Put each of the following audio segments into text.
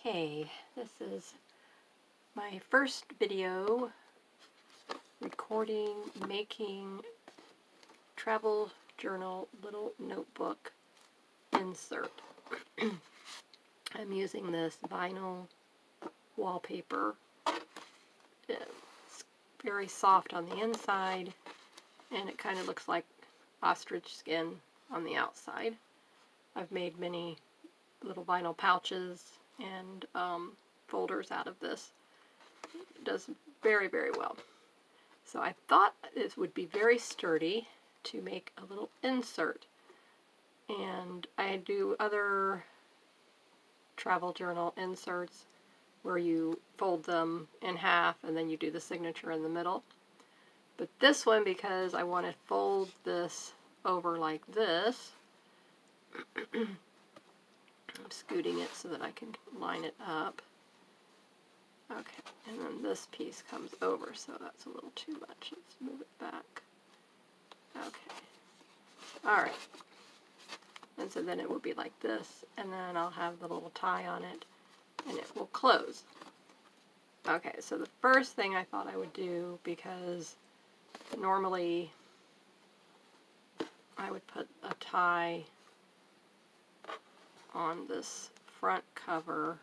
Okay, this is my first video recording, making travel journal little notebook insert. I'm using this vinyl wallpaper. It's very soft on the inside and it kind of looks like ostrich skin on the outside. I've made many little vinyl pouches and folders out of this. It does very, very well. So I thought this would be very sturdy to make a little insert. And I do other travel journal inserts where you fold them in half and then you do the signature in the middle. But this one, because I want to fold this over like this, I'm scooting it so that I can line it up. Okay, and then this piece comes over, so that's a little too much. Let's move it back. Okay. Alright. And so then it will be like this, and then I'll have the little tie on it, and it will close. Okay, so the first thing I thought I would do, because normally I would put a tie on this front cover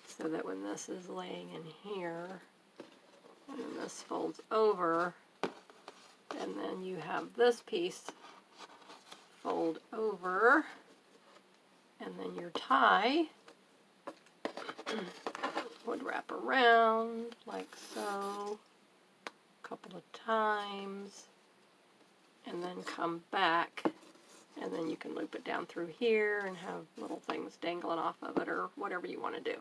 so that when this is laying in here and then this folds over and then you have this piece fold over and then your tie would wrap around like so a couple of times and then come back. And then you can loop it down through here and have little things dangling off of it or whatever you want to do.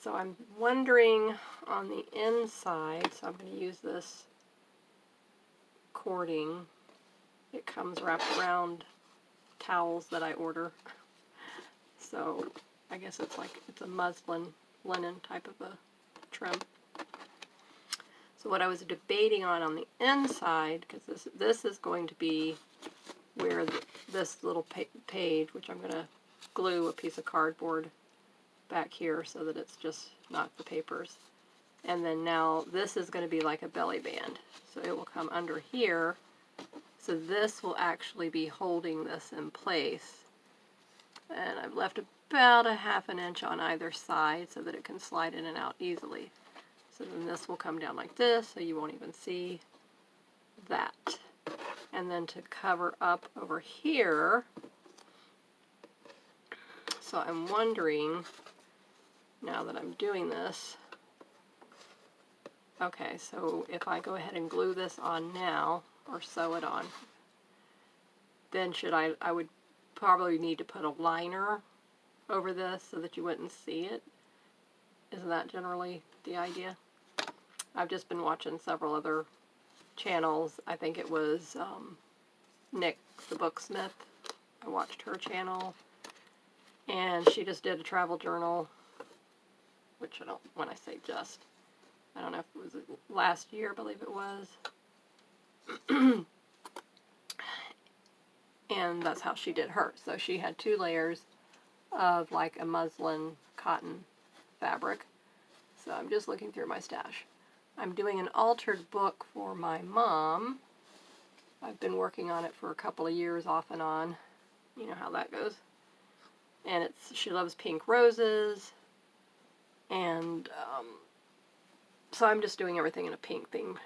So I'm wondering on the inside, so I'm going to use this cording. It comes wrapped around towels that I order. So I guess it's a muslin, linen type of a trim. So what I was debating on the inside, because this is going to be where this little page, which I'm going to glue a piece of cardboard back here so that it's just not the papers. And then now this is going to be like a belly band. So it will come under here. So this will actually be holding this in place. And I've left about a ½ inch on either side so that it can slide in and out easily. So then this will come down like this, so you won't even see that. And then to cover up over here, so I'm wondering, now that I'm doing this, okay, so if I go ahead and glue this on now, or sew it on, then I would probably need to put a liner over this so that you wouldn't see it. Isn't that generally the idea? I've just been watching several other channels. I think it was Nick the Booksmith. I watched her channel and she just did a travel journal, which when I say just, I don't know if it was last year, I believe it was. And that's how she did hers. So she had 2 layers of like a muslin cotton fabric. So I'm just looking through my stash. I'm doing an altered book for my mom. I've been working on it for a couple of years off and on. You know how that goes. And she loves pink roses. And so I'm just doing everything in a pink theme.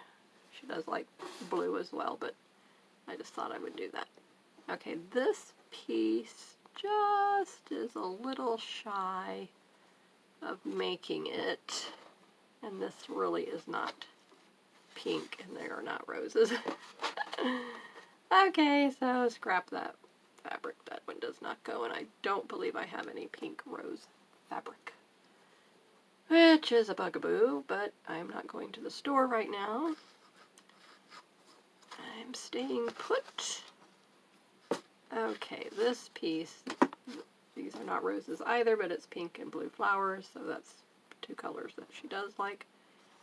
She does like blue as well, but I just thought I would do that. Okay, this piece just is a little shy of making it. And this really is not pink, and they are not roses. Okay, so scrap that fabric. That one does not go, and I don't believe I have any pink rose fabric. Which is a bugaboo, but I'm not going to the store right now. I'm staying put. Okay, this piece, these are not roses either, but it's pink and blue flowers, so that's 2 colors that she does like.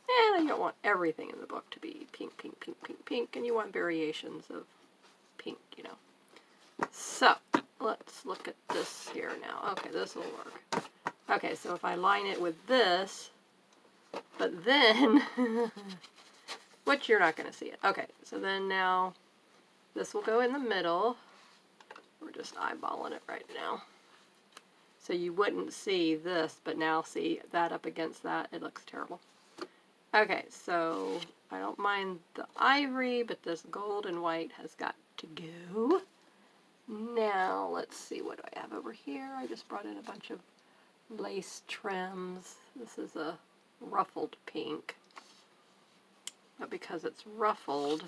And I don't want everything in the book to be pink, pink, pink, pink, pink, and you want variations of pink, you know. So, let's look at this here now. Okay, this will work. Okay, so if I line it with this, but then, which you're not going to see it. Okay, so then now this will go in the middle. We're just eyeballing it right now. So you wouldn't see this, but now see that up against that, it looks terrible. Okay, so I don't mind the ivory, but this gold and white has got to go. Now, let's see, what do I have over here? I just brought in a bunch of lace trims. This is a ruffled pink. But because it's ruffled,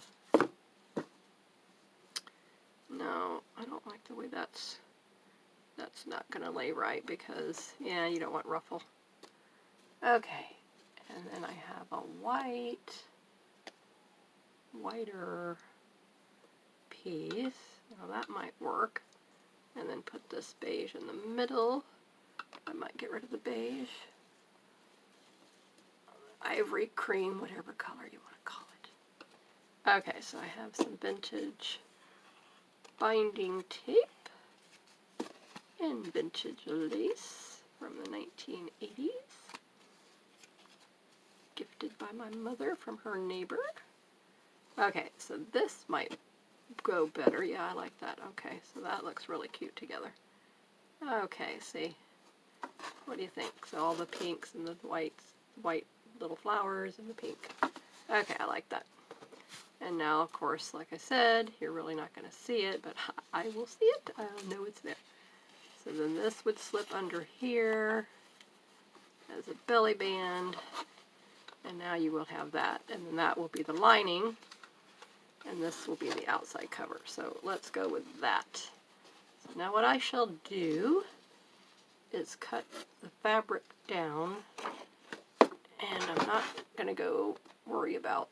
no, I don't like the way that's not going to lay right because, yeah, you don't want ruffle. Okay, and then I have a whiter piece. Now that might work. And then put this beige in the middle. I might get rid of the beige. Ivory cream, whatever color you want to call it. Okay, so I have some vintage binding tape and vintage lace from the 1980s. Gifted by my mother from her neighbor. Okay, so this might go better. Yeah, I like that. Okay, so that looks really cute together. Okay, see. What do you think? So all the pinks and the white little flowers and the pink. Okay, I like that. And now, of course, like I said, you're really not going to see it, but I will see it. I'll know it's there. So then this would slip under here as a belly band. And now you will have that. And then that will be the lining. And this will be the outside cover. So let's go with that. So now what I shall do is cut the fabric down. And I'm not going to go worry about...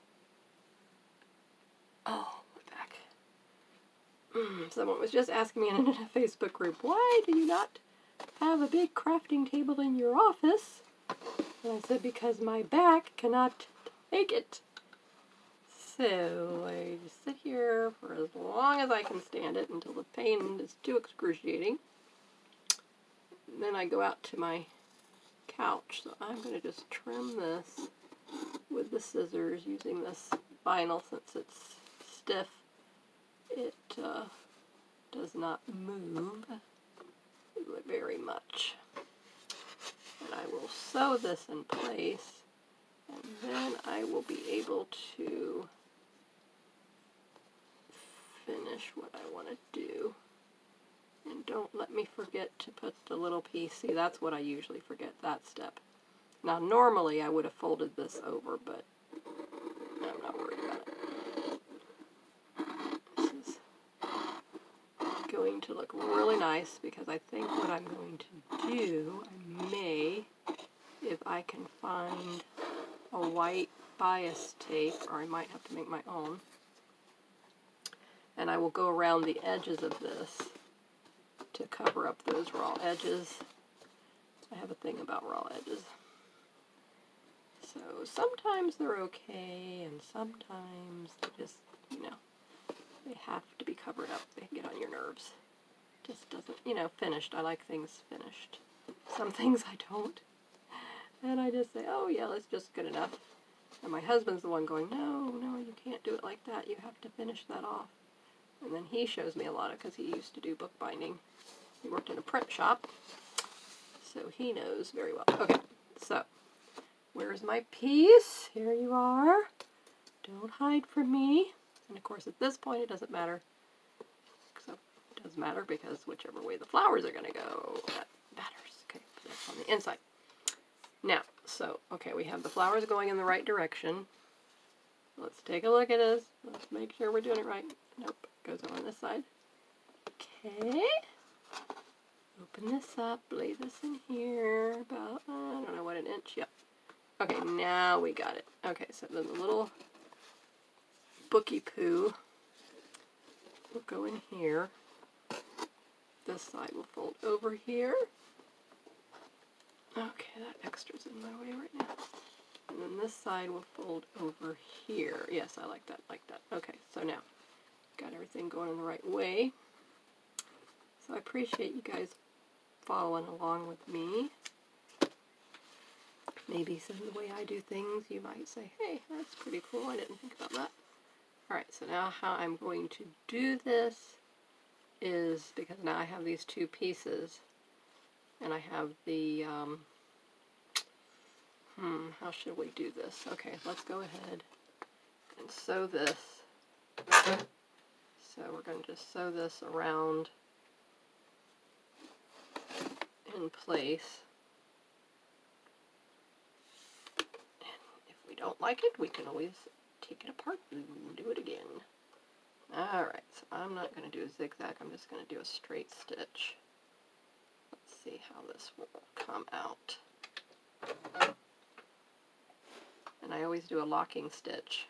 Oh, we're back. Someone was just asking me in a Facebook group, why do you not have a big crafting table in your office? And I said, because my back cannot take it. So I just sit here for as long as I can stand it until the pain is too excruciating. And then I go out to my couch. So I'm going to just trim this with the scissors using this vinyl since it's stiff. It does not move very much. And I will sew this in place, and then I will be able to finish what I want to do. And don't let me forget to put the little piece. See, that's what I usually forget, that step. Now, normally I would have folded this over, but I'm not worried about it. This is going to look really nice because I think what I'm going to do, I may, if I can find a white bias tape, or I might have to make my own, and I will go around the edges of this to cover up those raw edges. I have a thing about raw edges. So sometimes they're okay, and sometimes they just, you know, they have to be covered up. They get on your nerves. Just doesn't, you know, finished. I like things finished. Some things I don't. And I just say, oh yeah, it's just good enough. And my husband's the one going, no, you can't do it like that. You have to finish that off. And then he shows me a lot of, because he used to do bookbinding. He worked in a print shop, so he knows very well. Okay, so where's my piece? Here you are. Don't hide from me. And of course, at this point, it doesn't matter. So it does matter because whichever way the flowers are going to go, that matters. Okay, put that on the inside. Now, so, okay, we have the flowers going in the right direction. Let's take a look at this. Let's make sure we're doing it right. Nope, goes on this side. Okay. Open this up, lay this in here, about, I don't know what, an inch, yep. Okay, now we got it. Okay, so then the little bookie poo will go in here. This side will fold over here. Okay, that extra's in my way right now. And then this side will fold over here. Yes, I like that, like that. Okay, so now, got everything going in the right way. So I appreciate you guys following along with me. Maybe some of the way I do things, you might say, hey, that's pretty cool, I didn't think about that. Alright, so now how I'm going to do this is, because now I have these two pieces, and I have the, how should we do this? Okay, let's go ahead and sew this. So we're going to just sew this around in place. And if we don't like it, we can always take it apart and do it again. Alright, so I'm not going to do a zigzag, I'm just going to do a straight stitch. Let's see how this will come out. And I always do a locking stitch.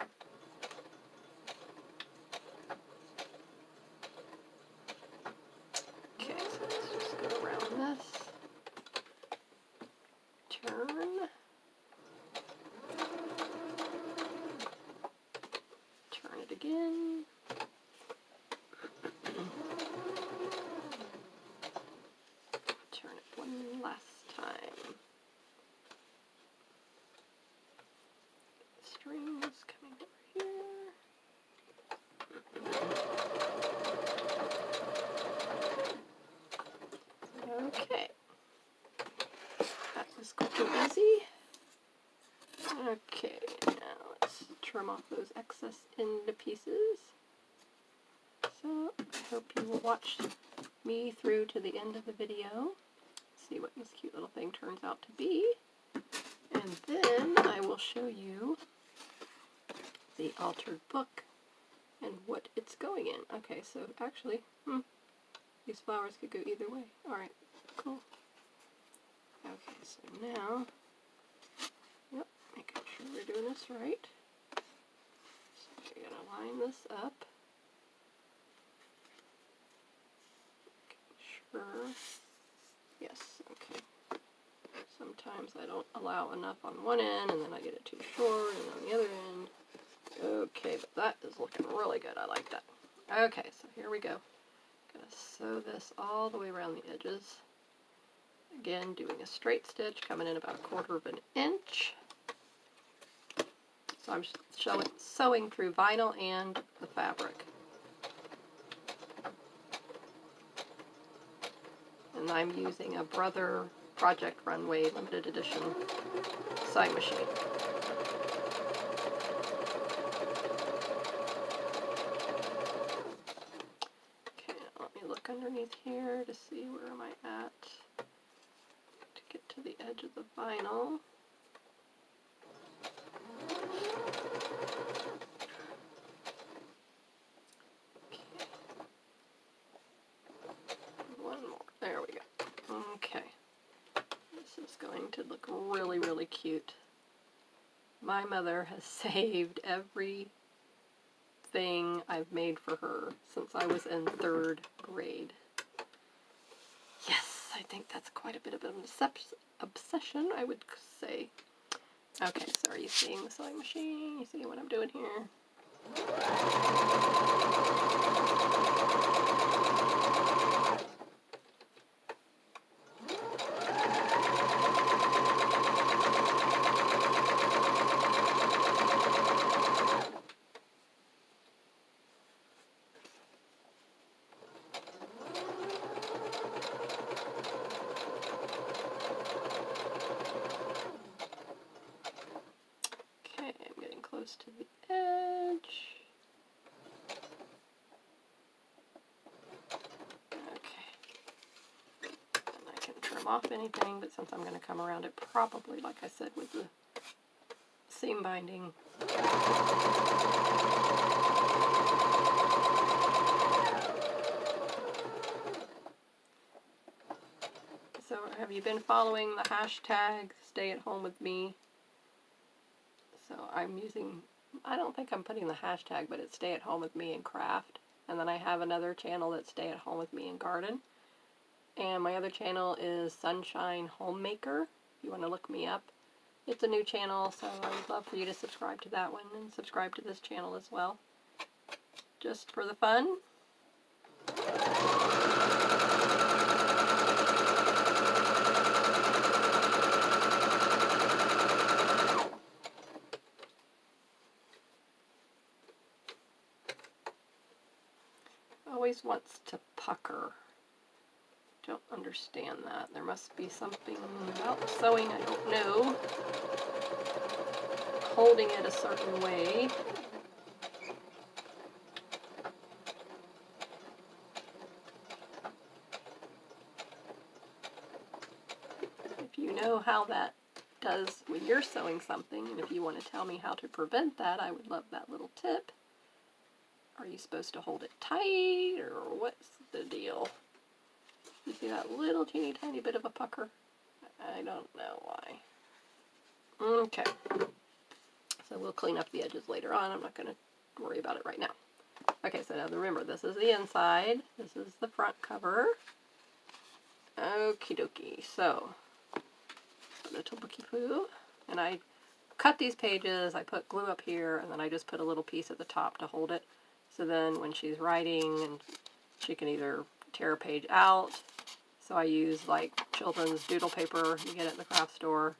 Okay, so let's just go around this. Turn. Turn it again. Turn it one last time. Strings coming over here. Okay. That was quick and easy. Okay, now let's trim off those excess end pieces. So I hope you will watch me through to the end of the video. See what this cute little thing turns out to be. And then I will show you the altered book and what it's going in. Okay, so actually, these flowers could go either way. Alright, cool. Okay, so now, yep, making sure we're doing this right. So we're going to line this up. Making sure, yes, okay. Sometimes I don't allow enough on one end, and then I get it too short, and on the other end. Okay, but that is looking really good. I like that. Okay, so here we go. Gonna sew this all the way around the edges. Again, doing a straight stitch, coming in about 1/4 of an inch. So I'm sewing through vinyl and the fabric. And I'm using a Brother Project Runway limited edition sewing machine. Okay, let me look underneath here to see where am I at to get to the edge of the vinyl. Okay. One more. There we go. Okay. This is going to look really, really cute. My mother has saved everything I've made for her since I was in 3rd grade. Yes, I think that's quite a bit of an obsession, I would say. Okay, so are you seeing the sewing machine? You see what I'm doing here? Close to the edge. Okay. And I can trim off anything, but since I'm going to come around it probably, like I said, with the seam binding. So have you been following the hashtag Stay at Home with Me? So I'm using, I don't think I'm putting the hashtag, but it's Stay at Home with Me and Craft. And then I have another channel that's Stay at Home with Me and Garden. And my other channel is Sunshine Homemaker, if you want to look me up. It's a new channel, so I would love for you to subscribe to that one and subscribe to this channel as well. Just for the fun. always wants to pucker. Don't understand that. There must be something about sewing I don't know. Holding it a certain way. If you know how that does when you're sewing something, and if you want to tell me how to prevent that, I would love that little tip. Are you supposed to hold it tight, or what's the deal? You see that little teeny tiny bit of a pucker? I don't know why. Okay. So we'll clean up the edges later on. I'm not going to worry about it right now. Okay, so now remember, this is the inside. This is the front cover. Okie dokie. So, little bookie poo. And I cut these pages. I put glue up here, and then I just put a little piece at the top to hold it. So then when she's writing, and she can either tear a page out. So I use like children's doodle paper you get at the craft store,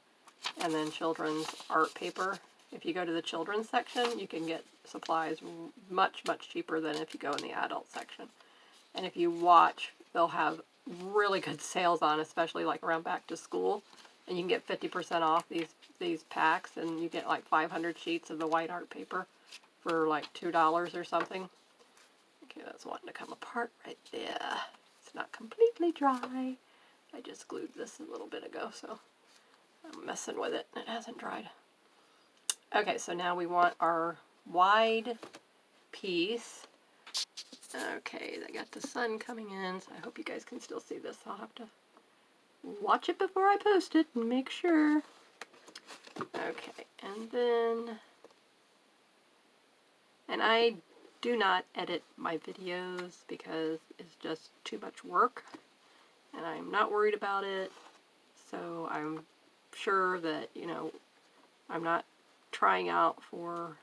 and then children's art paper. If you go to the children's section, you can get supplies much, much cheaper than if you go in the adult section. And if you watch, they'll have really good sales on, especially like around back to school. And you can get 50% off these packs, and you get like 500 sheets of the white art paper for like $2 or something. Okay, that's wanting to come apart right there. It's not completely dry. I just glued this a little bit ago, so I'm messing with it. It hasn't dried. Okay, so now we want our wide piece. Okay, I got the sun coming in, so I hope you guys can still see this. I'll have to watch it before I post it and make sure. Okay, and then, and I do not edit my videos because it's just too much work, and I'm not worried about it, so I'm sure that, you know, I'm not trying out for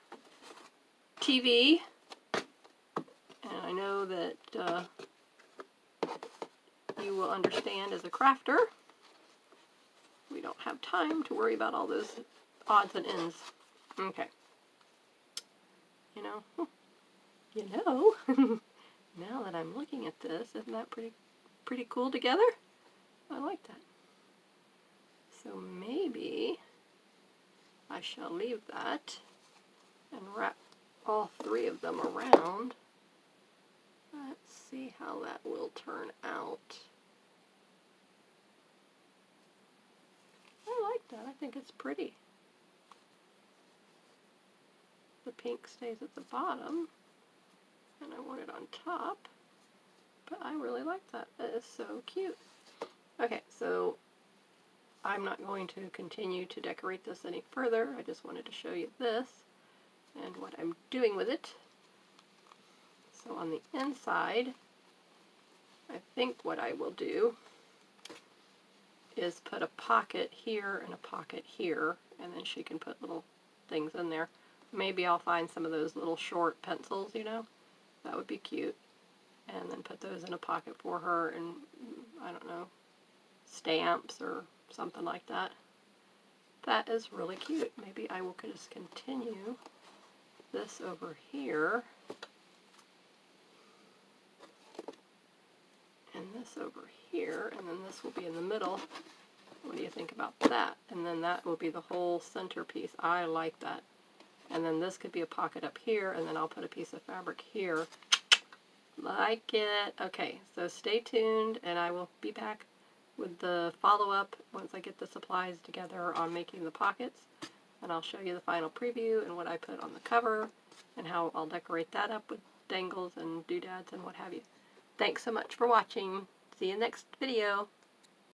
TV, and I know that you will understand as a crafter, we don't have time to worry about all those odds and ends. Okay. You know, now that I'm looking at this, isn't that pretty cool together? I like that. So maybe I shall leave that and wrap all three of them around. Let's see how that will turn out. I like that. I think it's pretty. The pink stays at the bottom, and I want it on top, but I really like that. That is so cute. Okay, so I'm not going to continue to decorate this any further. I just wanted to show you this and what I'm doing with it. So on the inside, I think what I will do is put a pocket here and a pocket here, and then she can put little things in there. Maybe I'll find some of those little short pencils, you know, that would be cute, and then put those in a pocket for her, and I don't know, stamps or something like that. That is really cute. Maybe I will just continue this over here, and this over here, and then this will be in the middle. What do you think about that? And then that will be the whole centerpiece. I like that. And then this could be a pocket up here, and then I'll put a piece of fabric here. Like it. Okay, so stay tuned, and I will be back with the follow-up once I get the supplies together on making the pockets. And I'll show you the final preview and what I put on the cover, and how I'll decorate that up with dangles and doodads and what have you. Thanks so much for watching. See you next video.